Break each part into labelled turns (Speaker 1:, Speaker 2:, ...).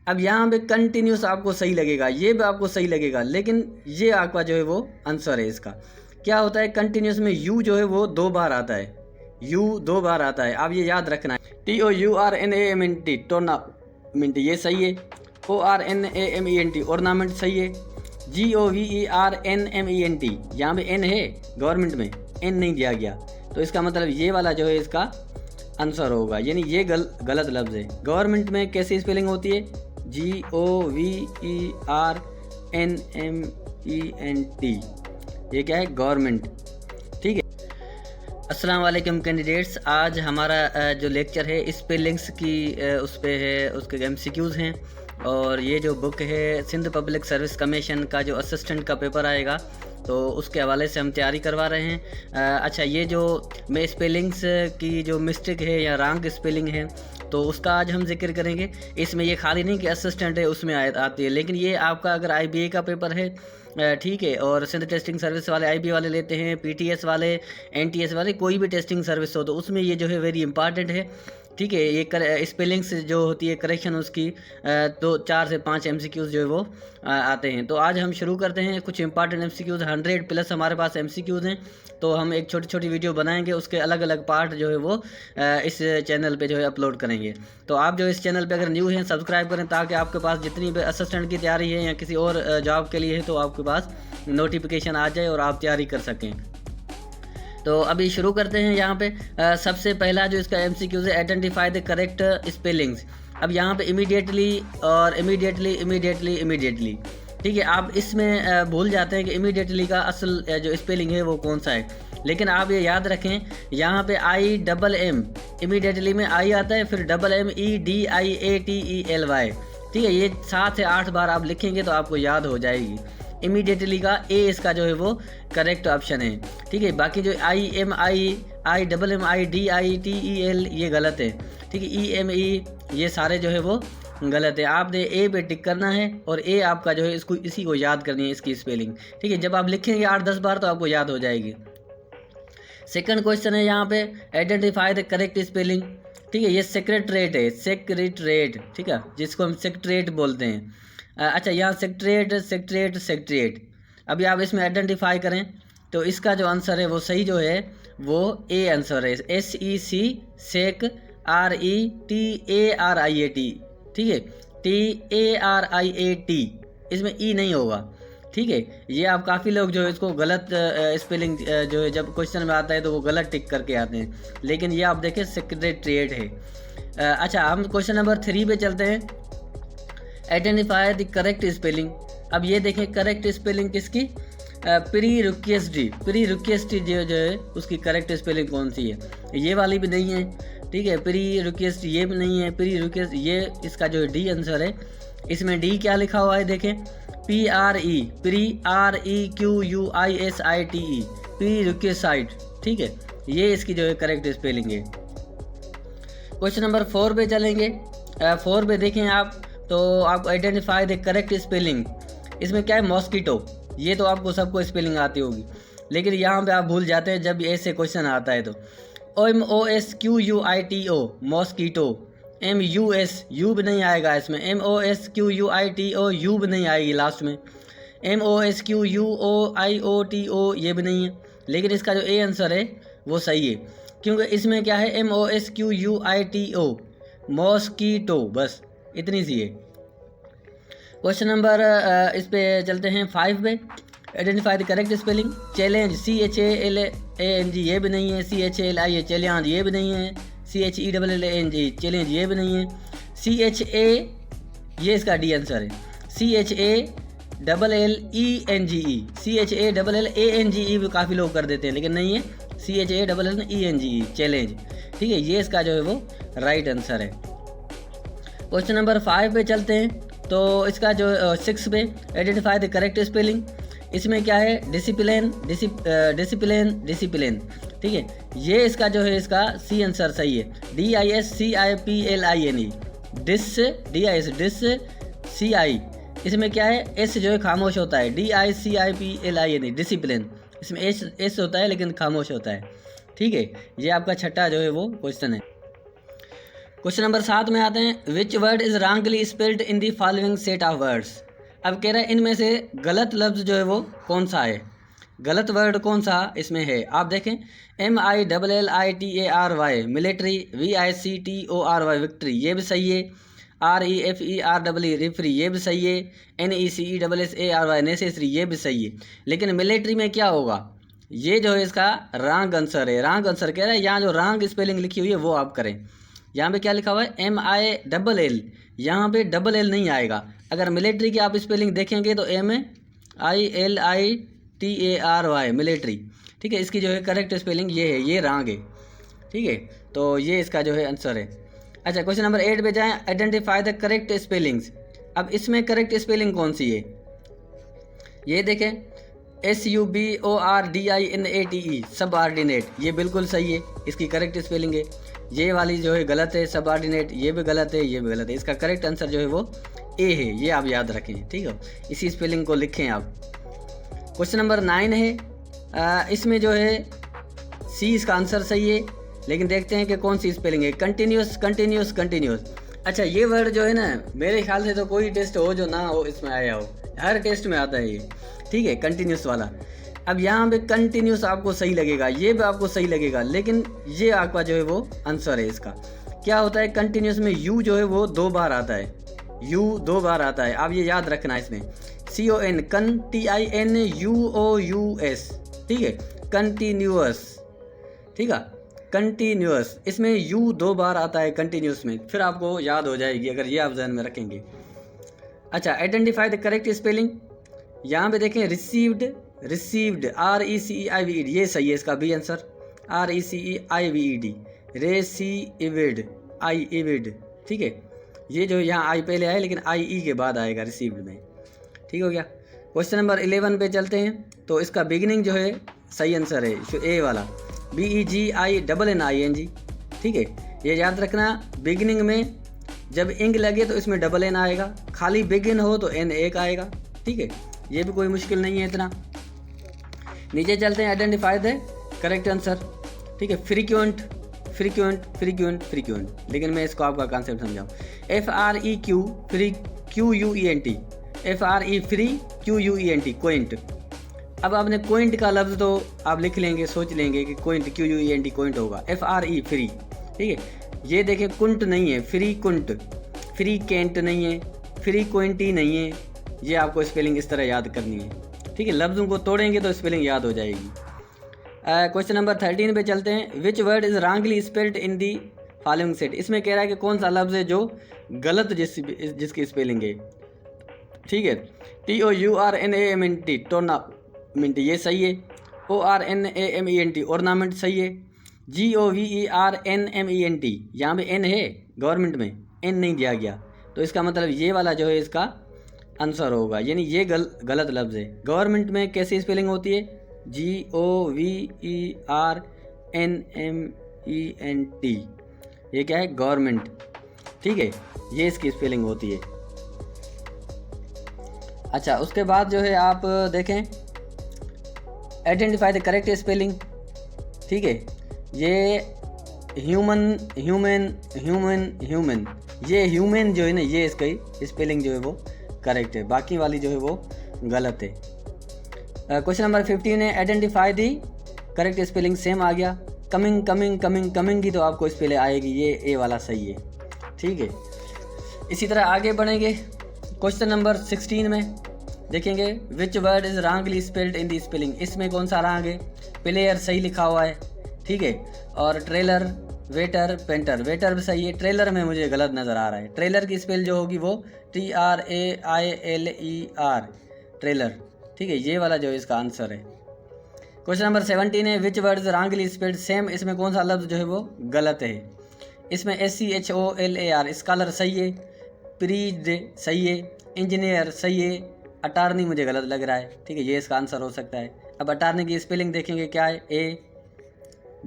Speaker 1: अब यहाँ पे कंटिन्यूस आपको सही लगेगा, ये भी आपको सही लगेगा, लेकिन ये आपका जो है वो आंसर है इसका। क्या होता है कंटिन्यूस में यू जो है वो 2 बार आता है, यू 2 बार आता है, आप ये याद रखना है। TOURNAMENT टूर्नामेंट ये सही है। ORNAMENT ऑर्नामेंट सही है। GOVERNMENT यहाँ पे एन है, गवर्नमेंट में एन नहीं दिया गया, तो इसका मतलब ये वाला जो है इसका आंसर होगा, यानी ये गलत लफ्ज़ है। गवर्नमेंट में कैसी स्पेलिंग होती है? GOVERNMENT, ये क्या है? गवर्नमेंट। ठीक है। अस्सलाम वालेकुम कैंडिडेट्स, आज हमारा जो लेक्चर है स्पेलिंग्स की उस पे है, उसके MCQs हैं। और ये जो बुक है सिंध पब्लिक सर्विस कमीशन का जो असिस्टेंट का पेपर आएगा, तो उसके हवाले से हम तैयारी करवा रहे हैं। अच्छा, ये जो मैं स्पेलिंग्स की जो मिस्टेक है या रॉन्ग स्पेलिंग है, तो उसका आज हम जिक्र करेंगे। इसमें ये खाली नहीं कि असिस्टेंट है उसमें आती है, लेकिन ये आपका अगर IBA का पेपर है, ठीक है, और सिंध टेस्टिंग सर्विस वाले IBA वाले लेते हैं, PTS वाले, NTS वाले, कोई भी टेस्टिंग सर्विस हो, तो उसमें ये जो है वेरी इंपॉर्टेंट है। ठीक है, ये स्पेलिंग्स जो होती है करेक्शन उसकी, तो 4 से 5 MCQs जो है वो आते हैं। तो आज हम शुरू करते हैं। कुछ इंपॉर्टेंट MCQs 100+ हमारे पास MCQs हैं, तो हम एक छोटी छोटी वीडियो बनाएंगे, उसके अलग अलग पार्ट जो है वो इस चैनल पे जो है अपलोड करेंगे। तो आप जो इस चैनल पे अगर न्यू हैं सब्सक्राइब करें, ताकि आपके पास जितनी भी असिस्टेंट की तैयारी है या किसी और जॉब के लिए है, तो आपके पास नोटिफिकेशन आ जाए और आप तैयारी कर सकें। तो अभी शुरू करते हैं। यहाँ पे सबसे पहला जो इसका MCQ है, आइडेंटिफाई द करेक्ट स्पेलिंग्स। अब यहाँ पे इमीडिएटली और इमीडिएटली, ठीक है, आप इसमें भूल जाते हैं कि इमीडिएटली का असल जो स्पेलिंग है वो कौन सा है, लेकिन आप ये याद रखें, यहाँ पे IMM, इमीडिएटली में I आता है, फिर MMEDIATELY। ठीक है, ये 7 से 8 बार आप लिखेंगे तो आपको याद हो जाएगी। इमीडिएटली का A इसका जो है वो करेक्ट ऑप्शन है। ठीक है, बाकी जो IMMIDITEL ये गलत है। ठीक है, EME ये सारे जो है वो गलत है। आपने A पे टिक करना है और A आपका जो है इसको इसी को याद करनी है, इसकी स्पेलिंग। ठीक है, जब आप लिखेंगे 8-10 बार तो आपको याद हो जाएगी। सेकंड क्वेश्चन है यहाँ पे, आइडेंटिफाई द करेक्ट स्पेलिंग। ठीक है, ये सेक्रेटरेट है, सेक्रेटरेट, ठीक है, जिसको हम सेक्रेटरेट बोलते हैं। अच्छा, यहाँ सेक्रेटरेट, अभी आप इसमें आइडेंटिफाई करें तो इसका जो आंसर है वो सही जो है वो A आंसर है। SEC सेक RETARIAT, ठीक है, TARIAT, इसमें E नहीं होगा। ठीक है, ये आप काफ़ी लोग जो है इसको गलत स्पेलिंग जो है जब क्वेश्चन में आता है तो वो गलत टिक करके आते हैं, लेकिन ये आप देखें सेक्रेटरेट है। अच्छा, हम क्वेश्चन नंबर 3 पे चलते हैं। Identify the correct spelling. अब ये देखें करेक्ट स्पेलिंग किसकी? प्रीरिक्वेस्ट जो है उसकी करेक्ट स्पेलिंग कौन सी है? ये वाली भी नहीं है। ठीक है, प्रीरिक्वेस्ट ये भी नहीं है, प्रीरिक्वेस्ट ये इसका जो है D आंसर है। इसमें D क्या लिखा हुआ है देखें, PREQUISITE, प्रीरिक्वेस्ट। ठीक है, ये इसकी जो है करेक्ट स्पेलिंग है। क्वेश्चन नंबर 4 पे चलेंगे। 4 पे देखें आप, तो आप आइडेंटिफाई द करेक्ट स्पेलिंग। इसमें क्या है? मॉस्कीटो, ये तो आपको सबको स्पेलिंग आती होगी, लेकिन यहाँ पे आप भूल जाते हैं जब ऐसे क्वेश्चन आता है तो। MOSQUITO मॉस्कीटो, MUS यू भी नहीं आएगा इसमें, MOSQUITO यू भी नहीं आएगी लास्ट में, MOSQUOIOTO ये भी नहीं है, लेकिन इसका जो A आंसर है वो सही है, क्योंकि इसमें क्या है MOSQUITO मॉस्कीटो, बस इतनी सी है। क्वेश्चन नंबर इस पे चलते हैं 5 पे। Identify the correct spelling. Challenge, CHALANG ये भी नहीं है, CHLI चैलेंज ये भी नहीं है, CHELLANG चैलेंज ये भी नहीं है, CHA ये इसका D आंसर है, CHALLENGE भी काफ़ी लोग कर देते हैं, लेकिन नहीं है, CHALLENGE चैलेंज। ठीक है, ये इसका जो है वो राइट आंसर है। क्वेश्चन नंबर 5 पे चलते हैं। तो इसका जो 6 पे, आइडेंटिफाई द करेक्ट स्पेलिंग। इसमें क्या है? डिसिप्लिन। ठीक है, ये इसका जो है इसका C आंसर सही है, DISCIPLINE, डिस CI। इसमें क्या है? S जो है खामोश होता है, DICIPLINE डिसिप्लिन, इसमें S होता है लेकिन खामोश होता है। ठीक है, ये आपका छठा जो है वो क्वेश्चन है। क्वेश्चन नंबर 7 में आते हैं, which word is wrongly spelled in the following set of words. अब कह रहा है इनमें से गलत लफ्ज़ जो है वो कौन सा है, गलत वर्ड कौन सा इसमें है। आप देखें, MILLITARY मिलिट्री, VICTORY विक्ट्री, ये भी सही है। REFERE रेफरी, ये भी सही है। NECESSARY नेसेसरी, ये भी सही है। लेकिन मिलिट्री में क्या होगा, ये जो है इसका रॉन्ग आंसर है। रॉन्ग आंसर कह रहा है, यहाँ जो रॉन्ग स्पेलिंग लिखी हुई है वो आप करें। यहाँ पे क्या लिखा हुआ है, MILL, यहाँ पे डबल एल नहीं आएगा। अगर मिलिट्री की आप स्पेलिंग देखेंगे तो MILITARY मिलिट्री, ठीक है। इसकी जो है करेक्ट स्पेलिंग ये है, ये रॉन्ग है, ठीक है। तो ये इसका जो है आंसर है। अच्छा, क्वेश्चन नंबर 8 पे जाएं, आइडेंटिफाई द करेक्ट स्पेलिंग्स। अब इसमें करेक्ट स्पेलिंग कौन सी है, ये देखें, SUBORDINATE सबऑर्डिनेट, ये बिल्कुल सही है, इसकी करेक्ट स्पेलिंग है। ये वाली जो है गलत है, सबऑर्डिनेट, ये भी गलत है, ये भी गलत है। इसका करेक्ट आंसर जो है वो ए है, ये आप याद रखें, ठीक है। इसी स्पेलिंग को लिखें आप। क्वेश्चन नंबर 9 है, इसमें जो है सी इसका आंसर सही है, लेकिन देखते हैं कि कौन सी स्पेलिंग है, कंटिन्यूस कंटिन्यूस कंटिन्यूस। अच्छा, ये वर्ड जो है ना, मेरे ख्याल से तो कोई टेस्ट हो जो ना हो इसमें आया हो, हर टेस्ट में आता है ये, ठीक है, कंटिन्यूस वाला। अब यहाँ पे कंटिन्यूस आपको सही लगेगा, ये भी आपको सही लगेगा, लेकिन ये आपका जो है वो आंसर है इसका। क्या होता है, कंटिन्यूस में यू जो है वो 2 बार आता है, यू 2 बार आता है, आप ये याद रखना। इसमें CON CONTINUOUS, ठीक है, कंटिन्यूअस, ठीक है, कंटिन्यूअस, इसमें यू 2 बार आता है कंटिन्यूस में, फिर आपको याद हो जाएगी अगर ये आप ध्यान में रखेंगे। अच्छा, आइडेंटिफाई द करेक्ट स्पेलिंग। यहाँ पे देखें, रिसीव्ड, रिसीव्ड RECEIVED, ये सही है, इसका बी आंसर, RECEIVED, रेसीइविड, IEVID, ठीक है। ये जो यहाँ आई पहले आए, लेकिन IE के बाद आएगा रिसीव्ड में, ठीक हो गया। क्वेश्चन नंबर 11 पे चलते हैं, तो इसका बिगिनिंग जो है सही आंसर है ए वाला, BEGINNING, ठीक है। ये याद रखना, बिगिनिंग में जब इंग लगे तो इसमें डबल एन आएगा, खाली बिगिन हो तो N एक आएगा, ठीक है। ये भी कोई मुश्किल नहीं है इतना। नीचे चलते हैं, आइडेंटिफाई द करेक्ट आंसर, ठीक है। फ्रीक्वेंट, फ्रीक्वेंट, फ्रीक्वेंट, फ्रीक्वेंट, लेकिन मैं इसको आपका कॉन्सेप्ट समझाऊँ। FREQ free, QUENT, FRE free, QUENT Quint. अब आपने क्वेंट का लफ्ज़ तो आप लिख लेंगे, सोच लेंगे कि क्वेंट, QUENT क्वेंट होगा, FRE फ्री, ठीक है। ये देखें, कुंट नहीं है, फ्री कुंट, फ्री कैंट नहीं है, फ्री क्वेंटी नहीं है। ये आपको स्पेलिंग इस तरह याद करनी है, ठीक है। लफ्ज़ों को तोड़ेंगे तो स्पेलिंग याद हो जाएगी। क्वेश्चन नंबर 13 पे चलते हैं, which word is wrongly spelled in the following set. इसमें कह रहा है कि कौन सा लफ्ज़ है जो गलत जिसकी स्पेलिंग है, ठीक है। TOURNAMENT टोर्नामेंट, ये सही है। ORNAMENT ऑर्नामेंट सही है। GOVERNMENT, यहाँ पे N है, गवर्नमेंट में N नहीं दिया गया, तो इसका मतलब ये वाला जो है इसका आंसर होगा, यानी ये गलत लफ्ज़ है। गवर्नमेंट में कैसी स्पेलिंग होती है, GOVERNMENT, ये क्या है, गवर्नमेंट, ठीक है, ये इसकी स्पेलिंग होती है। अच्छा, उसके बाद जो है आप देखें, आइडेंटिफाई द करेक्ट स्पेलिंग, ठीक है। ये ह्यूमन, ह्यूमन, ह्यूमन, ह्यूमन, ये ह्यूमन जो है ना, ये इसकी स्पेलिंग जो है वो करेक्ट है, बाकी वाली जो है वो गलत है। क्वेश्चन नंबर 15 है, identify the correct spelling, same आ गया। कमिंग, कमिंग, कमिंग, कमिंग की तो आपको स्पेलिंग आएगी, ये ए वाला सही है, ठीक है। इसी तरह आगे बढ़ेंगे। क्वेश्चन नंबर 16 में देखेंगे, which word is wrongly spelled in the spelling. इसमें कौन सा रॉन्ग है, प्लेयर सही लिखा हुआ है, ठीक है, और ट्रेलर, वेटर, पेंटर, वेटर भी सही है। ट्रेलर में मुझे गलत नज़र आ रहा है, ट्रेलर की स्पेल जो होगी वो TRAILER, ट्रेलर, ठीक है, ये वाला जो इसका आंसर है। क्वेश्चन नंबर 17 है, which word is wrongly spelled same. इसमें कौन सा लफ्ज़ जो है वो गलत है। इसमें SCHOLAR, स्कॉलर सही है, प्रीड सही है, इंजीनियर सही है, अटार्नी मुझे गलत लग रहा है, ठीक है, ये इसका आंसर हो सकता है। अब अटार्नी की स्पेलिंग देखेंगे क्या है,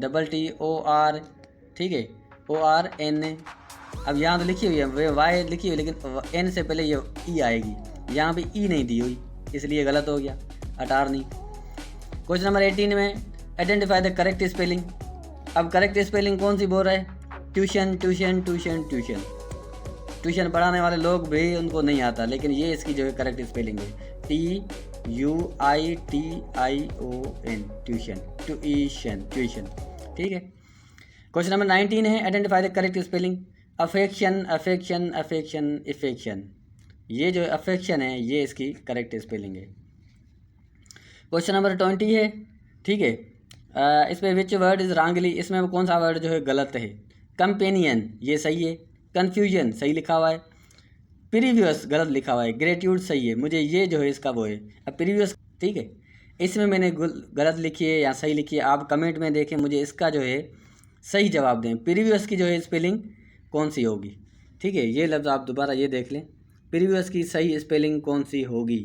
Speaker 1: ATTOR, ठीक है, ORN। अब यहाँ तो लिखी हुई है Y लिखी हुई, लेकिन N से पहले ये E आएगी, यहाँ पे E नहीं दी हुई, इसलिए गलत हो गया, अटार्नी। क्वेश्चन नंबर 18 में आइडेंटिफाई द करेक्ट स्पेलिंग। अब करेक्ट स्पेलिंग कौन सी बोल रहा है, tuition tuition tuition tuition tuition पढ़ाने वाले लोग भी उनको नहीं आता, लेकिन ये इसकी जो है करेक्ट स्पेलिंग है TUITION ट्यूशन ट्यूशन ट्यूशन। ठीक है। क्वेश्चन नंबर 19 है identify the correct spelling. Affection affection affection effection, ये जो अफेक्शन है ये इसकी करेक्ट स्पेलिंग है। क्वेश्चन नंबर 20 है। ठीक है। इसमें विच वर्ड इज़ रॉन्गली, इसमें कौन सा वर्ड जो है गलत है। कंपेनियन ये सही है, कन्फ्यूजन सही लिखा हुआ है, प्रीवियस गलत लिखा हुआ है, ग्रेट्यूड सही है। मुझे ये जो है इसका वो है अब प्रीवियस। ठीक है। इसमें मैंने गलत लिखी है या सही लिखी है, आप कमेंट में देखें, मुझे इसका जो है सही जवाब दें। प्रीवियस की जो है स्पेलिंग कौन सी होगी। ठीक है। ये लफ्ज़ आप दोबारा ये देख लें, प्रीवियस की सही स्पेलिंग कौन सी होगी।